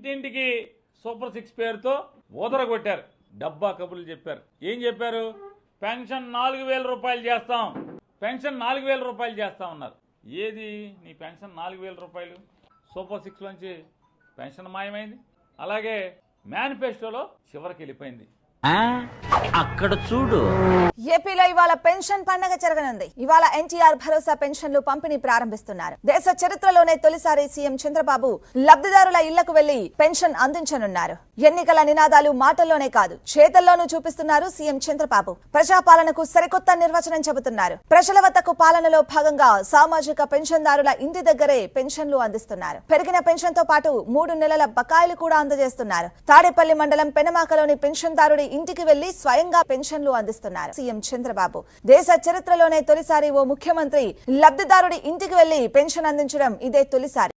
ఇంటింటికి సూపర్ 6 పేరుతో ఊదరగొట్టారు. డబ్బా కబుర్లు చెప్పారు. ఏం చెప్పారు? పెన్షన్ 4000 రూపాయలు చేస్తాం, పెన్షన్ 4000 రూపాయలు చేస్తాం అన్నారు. ఏది నీ పెన్షన్ 4000 రూపాయలు? సూపర్ 6 నుంచి పెన్షన్ మాయమైంది. అలాగే మేనిఫెస్టోలో చివరికి వెళ్ళిపోయింది. అక్కడ చూడు. ఏపీలో ఇవాళ పెన్షన్ పండగ జరగనుంది. ఇవాళ ఎన్టీఆర్ భరోసా పెన్షన్లు పంపిణీ ప్రారంభిస్తున్నారు. దేశ చరిత్రలోనే తొలిసారి సీఎం చంద్రబాబు లబ్ధిదారుల ఇళ్లకు వెళ్లి పెన్షన్ అందించనున్నారు. ఎన్నికల నినాదాలు మాటల్లోనే కాదు, చేతల్లోనూ చూపిస్తున్నారు సీఎం చంద్రబాబు. ప్రజాపాలనకు సరికొత్త నిర్వచనం చెబుతున్నారు. ప్రజల వద్దకు పాలనలో భాగంగా సామాజిక పెన్షన్దారుల ఇంటి దగ్గరే పెన్షన్లు అందిస్తున్నారు. పెరిగిన పెన్షన్ తో పాటు 3 నెలల బకాయిలు కూడా అందజేస్తున్నారు. తాడేపల్లి మండలం పెనమాకలోని పెన్షన్దారుడి ఇంటికి వెళ్లి స్వయంగా పెన్షన్లు అందిస్తున్నారు సీఎం చంద్రబాబు. దేశ చరిత్రలోనే తొలిసారి ఓ ముఖ్యమంత్రి లబ్ధిదారుడి ఇంటికి వెళ్లి పెన్షన్ అందించడం ఇదే తొలిసారి.